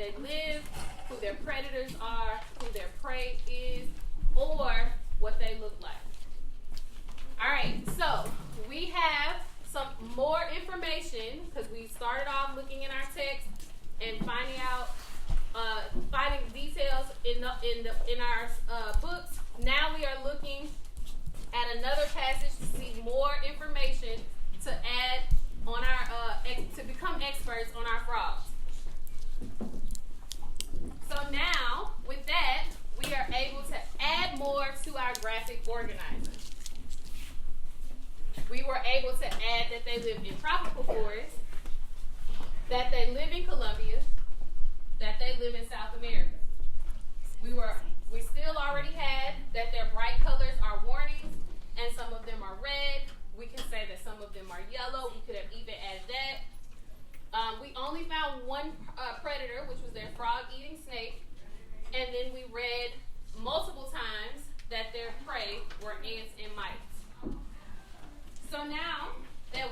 they live, who their predators are, who their prey is, or what they look like. All right, so we have some more information because we started off looking in our text and finding details in our books. Now we are looking at another passage to see more information to add on our to become experts on our frogs. So now, with that, we are able to add more to our graphic organizer. We were able to add that they live in tropical forests, that they live in Colombia, that they live in South America. We still already had that their bright colors are warnings, and some of them are red. We can say that some of them are yellow. We could have even added that. We only found one predator, which was their frog-eating snake, and then we read multiple times that their prey were ants and mites. So now that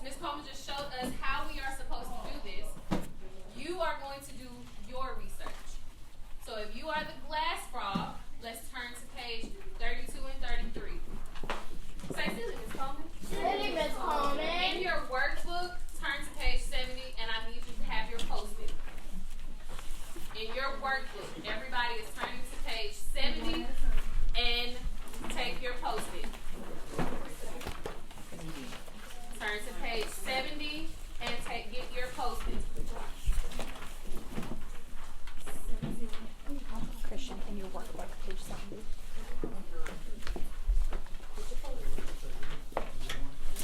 Ms. Coleman just showed us how we are supposed to do this, you are going to do your research. So if you are the glass frog, let's turn to page 32 and 33. Say silly, Ms. Coleman. Silly, Ms. Coleman. In your workbook, turn to page 70, and I need you to have your Post-it. In your workbook, everybody is turning to page 70 and take your Post-it. Turn to page 70 and get your Post-it. Christian, in your workbook, page 70.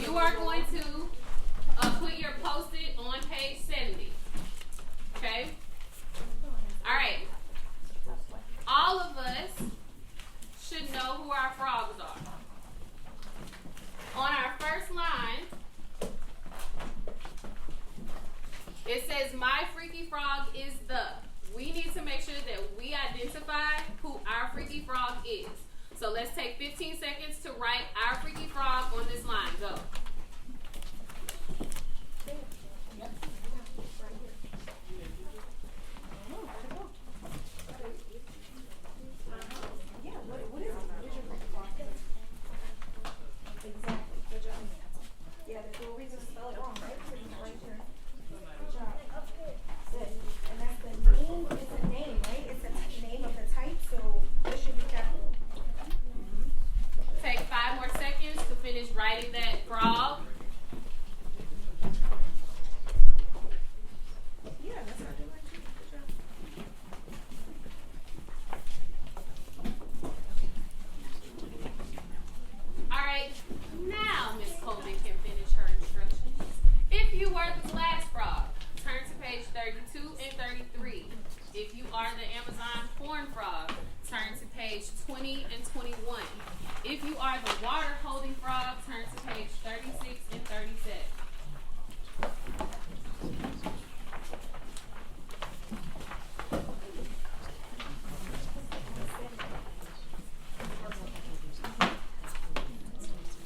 You are going to put your Post-it on page 70. Okay? All right. All of us should know who our frogs are. On our first line, it says, "My freaky frog is the." We need to make sure that we identify who our freaky frog is. So let's take 15 seconds to write our freaky frog on this line. Go. Take 5 more seconds to finish writing that frog. Yeah, that's not doing too. Good job. All right, now Ms. Coleman can finish her instructions. If you were the glass frog, turn to page 32 and 33. If you are the Amazon horn frog, turn to page 20 and 21. If you are the water holding frog, turn to page 36 and 37.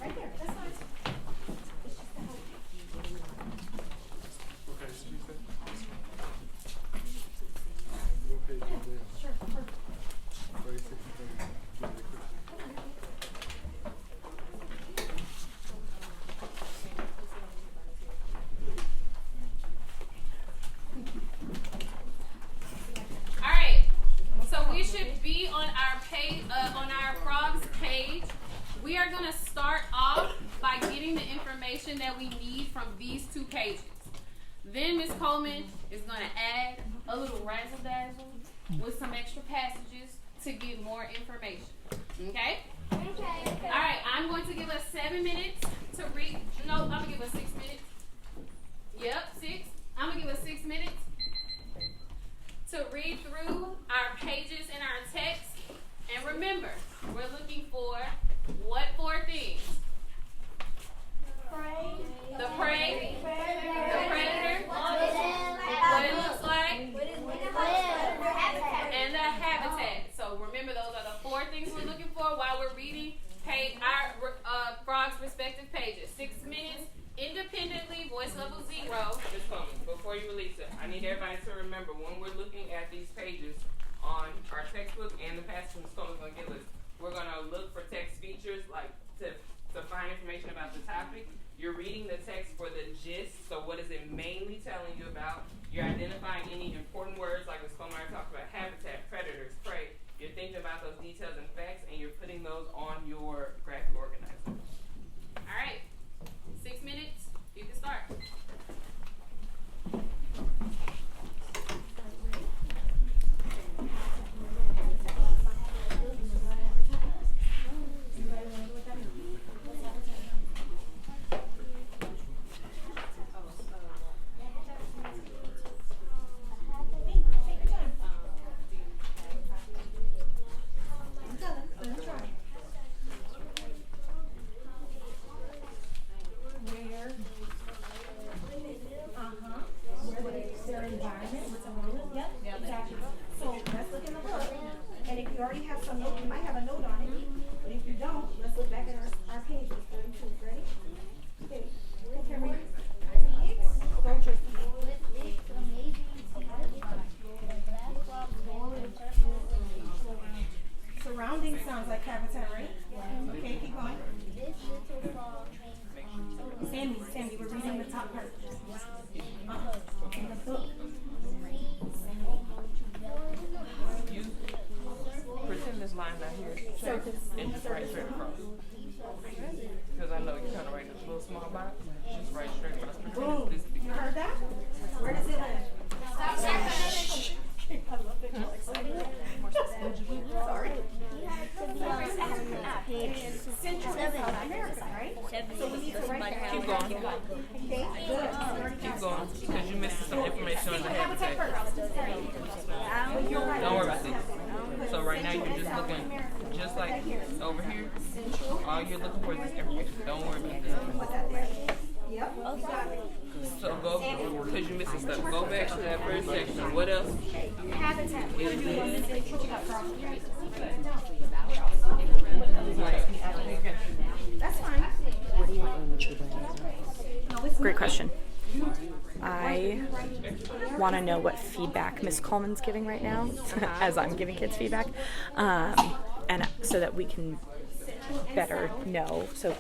Right there. That's fine. It's just the help. Okay, so you said? Sure. Perfect. 36 and 37. All right, so we should be on our page, on our frogs page. We are going to start off by getting the information that we need from these 2 pages. Then Ms. Coleman is going to add a little razzle-dazzle with some extra passages to get more information. Okay? Okay. All right, I'm going to give us 7 minutes to read. No, I'm going to give us 6 minutes. Yep, 6. I'm going to give us 6 minutes to read through our pages in our text. And remember, we're looking for what 4 things? The prey, the predator, what it looks like, and the habitat. So remember, those are the 4 things we're looking for while we're reading our frog's respective pages. 6 minutes independently row, Ms. Coleman, before you release it, I need everybody to remember when we're looking at these pages on our textbook and the passage Ms. Coleman's going to give us, we're going to look for text features like to find information about the topic. You're reading the text for the gist, so what is it mainly telling you about? You're identifying any important words like Ms. Coleman already talked about, habitat, predators, prey. You're thinking about those details and facts, and you're putting those on your graphic organizer. All right. 6 minutes. You can start. Their environment, what's around them. Yep, exactly. So let's look in the book, and if you already have some note, you might have a note on it. But if you don't, let's look back at our pages. 32. Ready? Okay. Who can read? Go, Tristan. Surrounding sounds like habitat, right? Okay, keep going. Sandy, we're reading the top part. In the book. You pretend this line not here, and just write straight across. Because I know you're trying to write this little small box, just write straight across. Boom. Pretend this You heard that? Where does it end? I love it. You're excited. Sorry. Central and South America, right? So we need to write that. Keep going. Okay, good. Keep going, because you missed some information on the Habitat habitat. first. Don't worry about this. So right now you're just looking, just like over here, all you're looking for is this information. Don't worry about this. Yep. So go, because you missing stuff, go back to that first section. What else? Habitat. That's fine. Great question. I want to know what feedback Miss Coleman's giving right now, as I'm giving kids feedback, and so that we can better know. So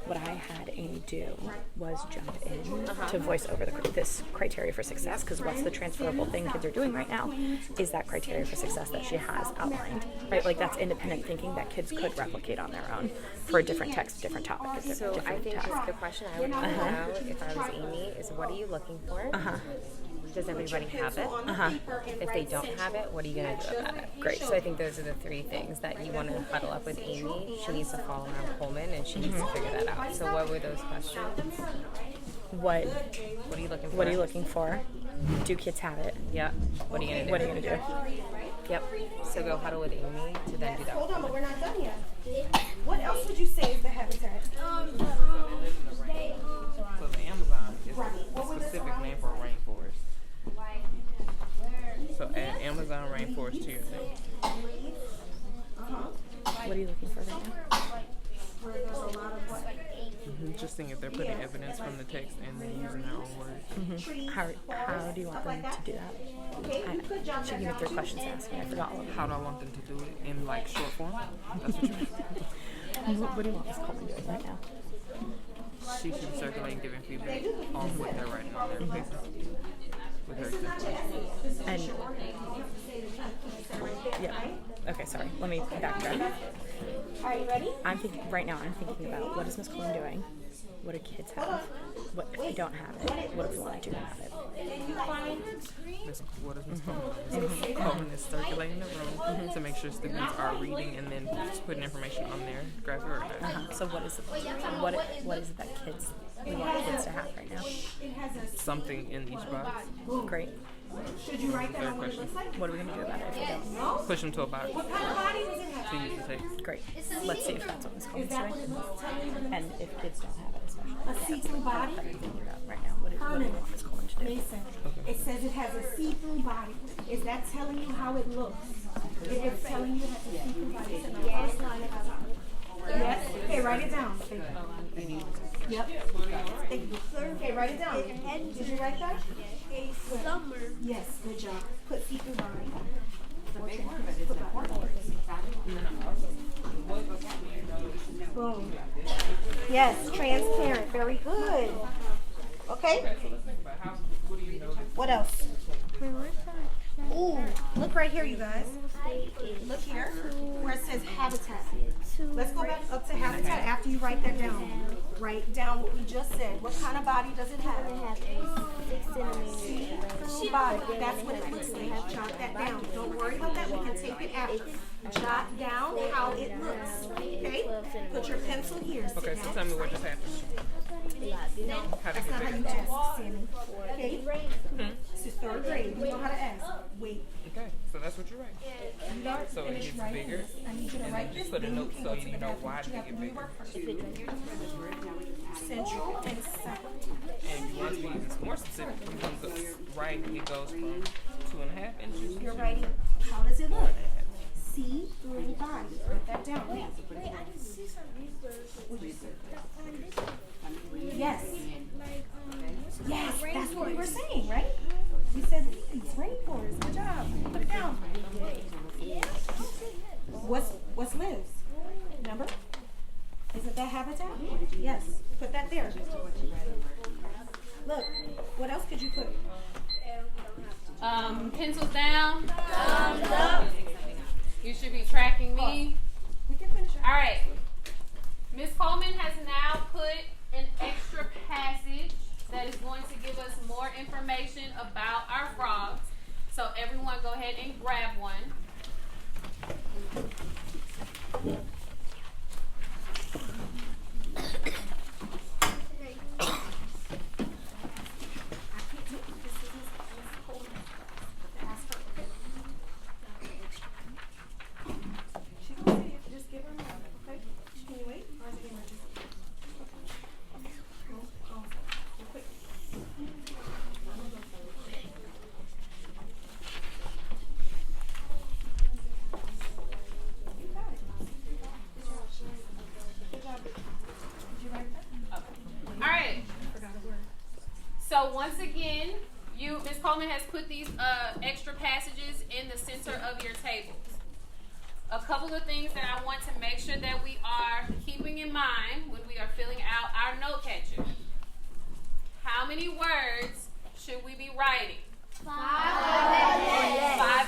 what I had Amy do was jump in to voice over this criteria for success, because what's the transferable thing kids are doing right now is that criteria for success that she has outlined, right? Like that's independent thinking that kids could replicate on their own for a different text, different topic, So I think just the question I would want to know if I was Amy is, what are you looking for? Does everybody have it? If they don't have it, what are you going to do about it? Great. So I think those are the three things that you want to huddle up with Amy. She needs to follow around Coleman, and she needs to figure that out. So what were those questions? What What are you looking for? What are you looking for? Do kids have it? Yeah. What are you going to do? What are you gonna do? Yep. So go huddle with Amy to then do that. Hold on, but we're not done yet. What else would you say is the habitat? So the Amazon is a specific name for a rainforest. So add Amazon rainforest to your thing. What are you looking for right now? Where there's a lot of what? Just seeing if they're putting evidence from the text and then using their own words. Trees, How do you want them to do that? Okay, you could jump She that gave me down. 3 questions to ask me. I forgot all of them. How do I want them to do it in like short form? That's what you mean. What do you want Miss Coleman doing right now? She should be circulating, giving feedback on what they're writing on their paper with her example. And yeah. Okay, sorry. Let me backtrack. Are you ready? I'm thinking right now. I'm thinking about what is Miss Coleman doing? What do kids have? What if they don't have it? What if we want to do have it? What is Ms. Coleman? Ms. Coleman is circulating the room to make sure students are reading and then putting information on their graphic organizer. So what is it that kids we want kids to have right now? Something in each box. Great. Should you write that Third on what it question. looks like? What are we gonna do about it if we don't? Push them to a box What kind of body does it have? to use the text. Great. Let's see if that's what Miss Is Coleman's that what doing. it looks like? And if kids don't have it, especially. A see-through body? That I'm thinking about right now. What do you want Miss Coleman to do? Mason, it says it has a see-through body. Is that telling you how it looks? If it's telling you it has a see-through body, it's in the first line at the top. Yes? Okay, write it down. Yep. Okay, write it down. Did you write write that? Summer. Yes, good job. Put see-through body. Boom. Yes, transparent. Very good. Okay. What else? Ooh, look right here, you guys. Look here, where it says habitat. Let's go back up to habitat after you write that down. Write down what we just said. What kind of body does it have? See, body. That's what it looks like. Jot that down. Don't worry about that. We can take it after. Jot down how it looks. Okay? Put your pencil here. Sit Okay, so down. tell me what just happened. No, that's not how you ask, Sammy. Okay? This is 3rd grade. You know how to ask. Wait. Okay, so that's what you write. You don't So it finish gets writing bigger, this. I need you to and write then this. just put a Then note can so go to you the know bathroom. why But you did have it to get do your bigger. work first. Central and second. And you want to be more specific. You want to write it goes from 2.5 inches. You're writing, how does it look? See through body. Write that down. Wait. Yes. Yes, that's what we were saying, right? We said these rainforests. Good job. Put it down. What's lives? Remember? Isn't that habitat? Yes. Put that there. Look. What else could you put? Pencils down. Thumbs up. You should be tracking me. We can finish. All right. Ms. Coleman has now put an extra passage that is going to give us more information about our frogs. So everyone go ahead and grab one. She gonna see it. Just give her a minute, okay? Can you wait? Or is it emergency? Okay. Go quick. You got it. Good job. Did you write that? All right. Forgot a word. So once again, Ms. Coleman has put these extra passages in the center of your tables. A couple of things that I want to make sure that we are keeping in mind when we are filling out our note catcher. How many words should we be writing? 5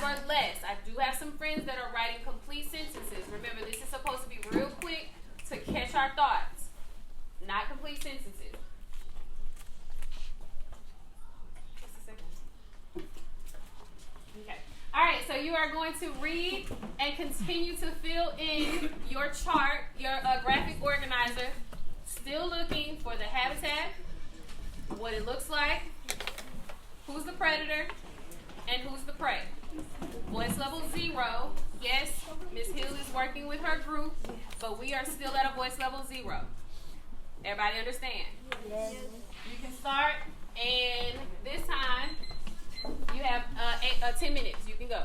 or less. I do have some friends that are writing complete sentences. Remember, this is supposed to be real quick to catch our thoughts, not complete sentences. Okay. All right, so you are going to read and continue to fill in your chart, your graphic organizer, still looking for the habitat, what it looks like, who's the predator, and who's the prey. Voice level 0. Yes, Ms. Hill is working with her group, but we are still at a voice level 0. Everybody understand? Yes. You can start, and this time you have 10 minutes. You can go.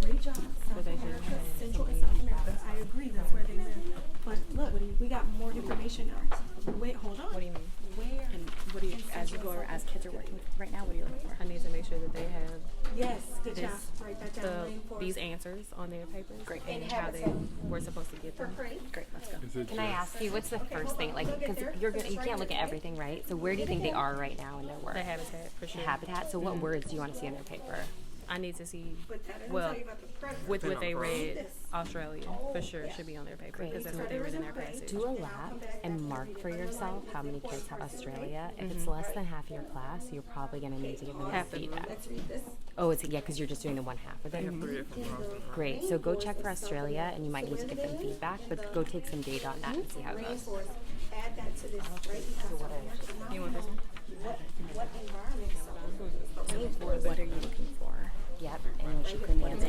Great job. South America, Central and South America. I agree, that's where they live. But look, we got more information now. Wait, hold on. What do you mean? Where? And what do you, as you go, or as kids are working right now, what are you looking for? I need to make sure that they have Yes, good job. Write that down. Rainforest. these answers on their papers. Great. And And how they habitat. were supposed to get For them. prey. Great, let's go. Is it Can I just- ask you, what's the first thing, like, because you can't look at everything, right? So where do you think they are right now in their work? The habitat, for sure. Habitat. So what words do you want to see on their paper? I need to see But that doesn't Well, tell you about the predator. with what they read, This. Australia, for sure, should be on their paper because that's what they read in their passage. Do a lab and mark for yourself how many kids have Australia. If it's less than half your class, you're probably going to need to give them Half of them. feedback. Let's read this. Oh, it's because you're just doing the one half of them. Great. So go check for Australia, and you might need to give them feedback, but go take some data on that and see how it goes. Rainforest. Add that to this, right? You want this one? What environments? What are you looking for? Yep. And when she couldn't answer,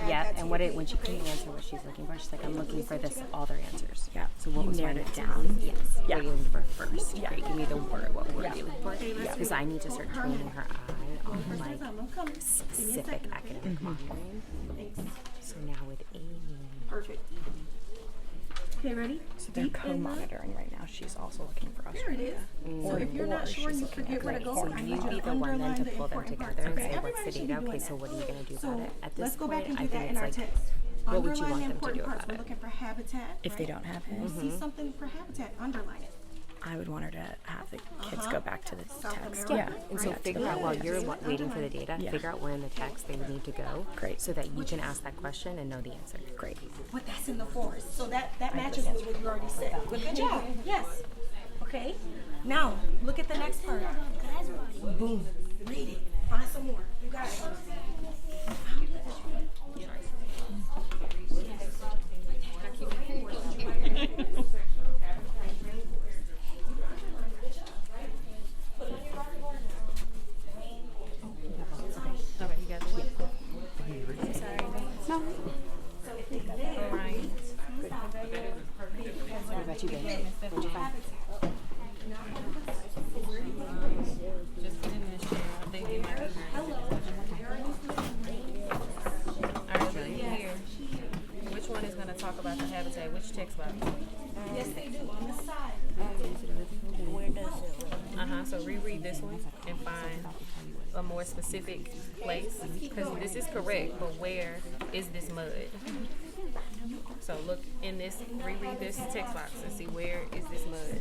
yep. And when she couldn't answer what she's looking for, she's like, I'm looking for this, all their answers. Yeah. So what You was my narrowed it next down. answer? Yes. Yeah. What are you looking for first? Yeah. Great. Give me the word. What word Yeah. are you looking for? Because I need to start training her eye on like I'm coming. specific academic monitoring. So now with Amy. Perfect. Okay, ready? So they're co-monitoring right now. She's also looking for us. There it is. So if you're not sure and you forget where to go, I need you Be to the one then underline to the pull them important together parts. and Okay, say what's the everybody should be data. doing Okay, so that. what are you going to do So about it? At this let's go point, back and I do think that in it's our like, text. what would you Underline want the them to do important parts. about We're it? looking for habitat. If they right? don't have You it, see something for habitat, underline it. I would want her to have the kids go back to the South text. America. Yeah. And so figure out while you're waiting for the data, Yeah. figure out where in the text they would need to go. Great. So that you can ask that question and know the answer. Great. But that's in the forest. So that matches with what you already said. But good job. Yes. Okay. Now, look at the next part. Boom. Read it. Find some more. You got it. Okay, you got it. I'm sorry. No. All right. What about you, babe? What'd you find? Just put in this chair. I think it might be her. All right, so here. Which one is going to talk about the habitat? Which text box? Yes, they do. On the side. So reread this one and find a more specific place, because this is correct, but where is this mud? So look in this, reread this text box and see where is this mud.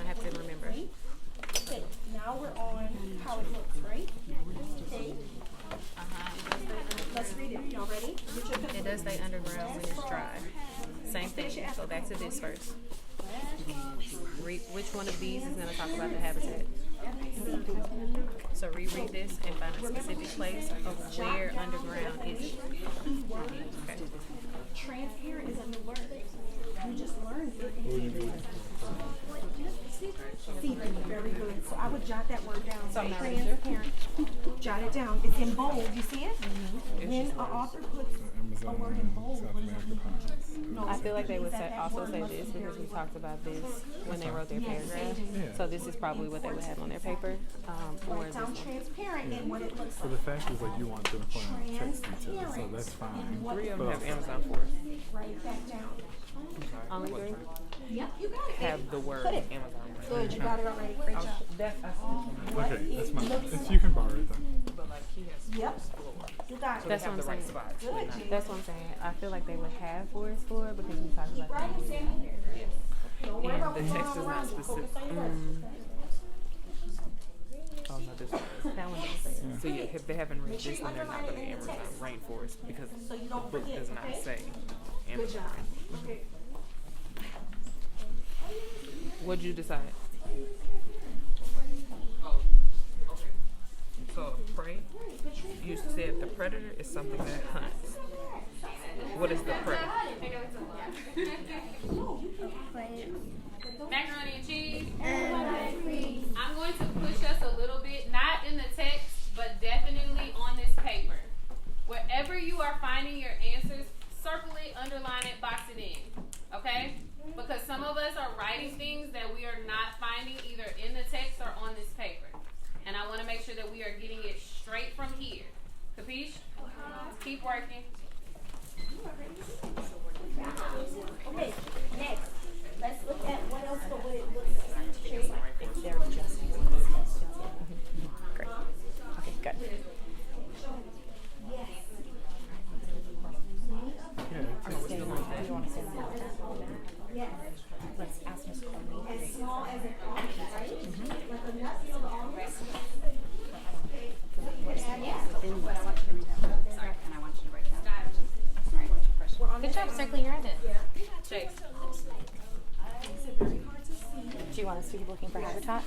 I have to remember. Okay. Now we're on how it looks, right? Okay. Let's read it. Y'all ready? Get your It does stay underground when it's dry. Same thing. Go back to this first. Which one of these is going to talk about the habitat? So reread this and find a specific place of where underground is it. Okay. transparent is a new word. You just learned it. See, very good. So I would jot that word down. So transparent. Jot it down. It's in bold. You see it? When an author puts a word in bold, what does that mean? No, I feel like they would also say this because we talked about this when they wrote their paragraph. So this is probably what they would have on their paper. Or this sound one. transparent in what it looks So like. the fact is like you want them to find text details, so that's fine. Three of them But have also- Amazon for us. Write that down. Only three? Yep, you got it. Have the word Put it. Amazon. Good, you got it already. Great job. Okay, that's my. If you can borrow it then. But like he has Yep, you got it. That's have what the I'm right saying. spots. Good, Jay. That's what I'm saying. I feel like they would have forest floor because we talked about that. Don't worry about The what's text all is not around you. specific. Focus on your words. Oh no, this one. That one doesn't say that. So yeah, if they haven't read this, then they're not going to Amazon rainforest because So you the don't book forget, does not okay? say Good Amazon. job. Okay. What'd you decide? Oh, okay. So prey. You said the predator is something that hunts. What is the prey? Macaroni and cheese. I'm going to push us a little bit, not in the text, but definitely on this paper. Wherever you are finding your answers, circle it, underline it, box it in. Okay? Because some of us are writing things that we are not finding either in the text or on this paper. And I want to make sure that we are getting it straight from here. Capiche? Keep working. Okay, next. Let's look at what else, but what it looks like. They're just great. Okay, good. Yes. Let's ask Ms. Coleman. As small as an almond, right? Like the nuts of almonds. Good job circling your idea. Chase. Do you want us to keep looking for habitat?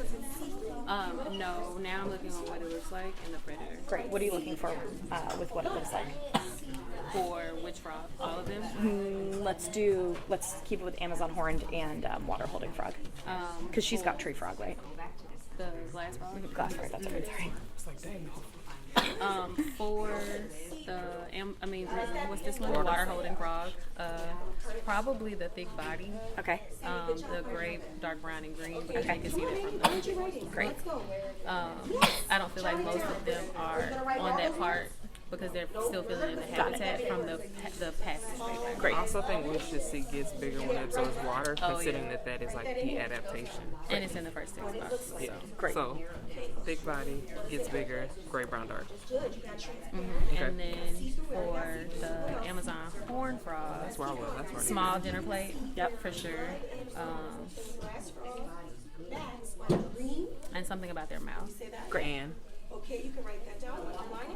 No, now I'm looking on what it looks like and the predator. Great. What are you looking for with what it looks like? For which frog? All of them? Let's keep it with Amazon horned and water holding frog. Because she's got tree frog, right? The glass frog? Glass frog, that's right, sorry. It's like, dang. For what's this one? The water holding frog. Probably the thick body. Okay. The gray, dark brown, and green because you can see that from the Great. I don't feel like most of them are on that part because they're still filling in the habitat from the passage. Great. I also think Worcestershire gets bigger when it absorbs water, considering that is like heat adaptation. And it's in the first 6 boxes. Yeah. Great. So, thick body gets bigger, gray, brown, dark. Mm-hmm. And then for the Amazon horn frog, That's where I was. That's where I small dinner plate. Yep, for sure. And something about their mouth. Great. And Okay, you can write that down.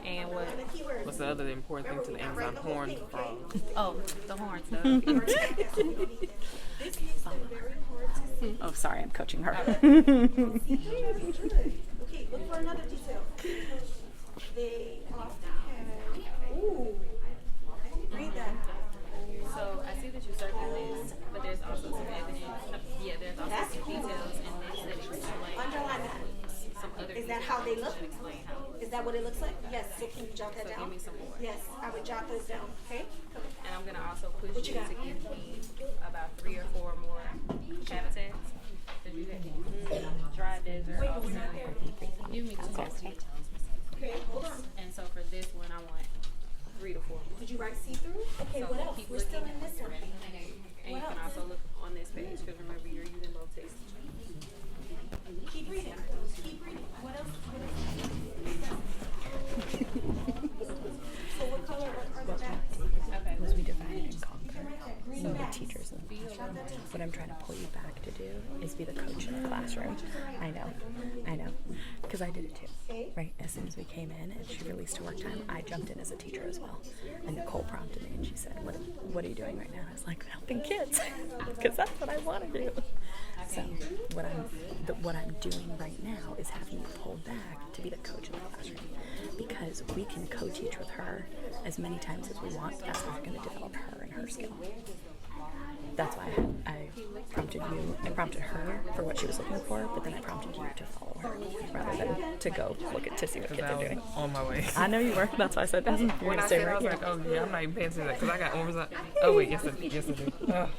And what? what's the other important thing to the Amazon horned frog? Oh, the horn stuff. Oh, sorry, I'm coaching her. Okay, look for another detail. They often have. Ooh, read that. So I see that you circled this, but there's also some evidence. There's also some details in this that explain Underline that. some other. Is that how they look? Explain how. Is that what it looks like? Yes. So can you jot that So down? give me some more. Yes, I would jot those down. Okay. And I'm gonna also push What you you got? to give me about 3 or 4 more habitats. Cause you have dry desert. Give me 2 more. Okay, hold on. And so for this one, I want 3 to 4 more. Did you write see-through? Okay, So what else? keep We're still looking. in this one. And you can also look on this page because remember you're using both texts. Keep reading. Keep reading. What else? So what color are the backs? Was we divided and conquer. Green So the backs. teachers. What I'm trying to pull you back to do is be the coach in the classroom. I know. Because I did it too. Right? As soon as we came in and she released her work time, I jumped in as a teacher as well. And Nicole prompted me and she said, what are you doing right now? I was like, helping kids. Because that's what I want to do. So what I'm doing right now is having you pull back to be the coach in the classroom. Because we can co-teach with her as many times as we want. That's how we're going to develop her and her skill. That's why I prompted you. I prompted her for what she was looking for, but then I prompted you to follow her rather than to go to see what kids I are was doing. on my way. I know you were. That's why I said you're When going I to stay said I right was here. like, oh yeah, I'm not even paying attention to that because I got one. Oh wait, yes I do. Ugh.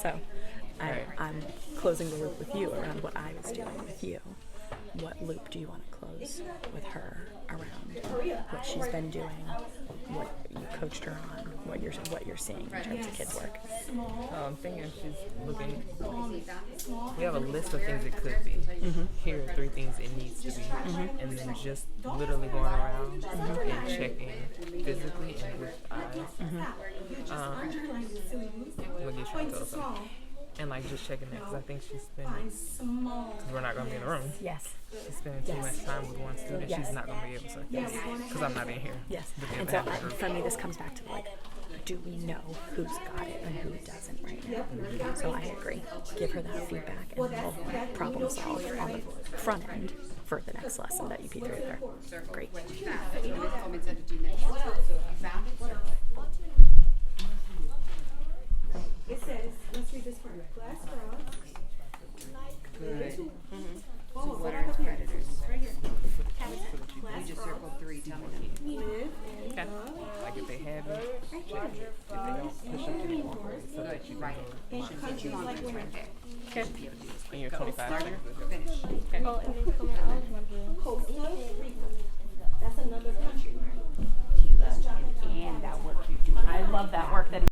So I'm closing the loop with you around what I was doing with you. What loop do you want to close with her around what she's been doing, what you coached her on, what you're seeing in terms of kids' work? I'm thinking she's looking. We have a list of things it could be. Here are 3 things it needs to be, and then just literally going around and checking physically and with eyes. What gets you to tell something? And like just checking that because I think she's spending. Because we're not going to be in the room. Yes. She's spending too much time with one student. Yes. She's not going to be able to. Because I'm not in here. Yes. to be And able so to help her. for me, this comes back to like, do we know who's got it and who doesn't right now? So I agree. Give her that feedback and we'll problem solve on the front end for the next lesson that you P3 with her. Great. It says, let's read this part. Glass frogs. Good. Oh, What are its predators? right here. You just circled 3. Tell me them. Live and Like if they have it, check it. If they don't, push up to the wall so that you Right. in countries like where? Right there. Okay. and you're 25 here. Finish. Costa Rica. That's another country. And that work you do. I love that work that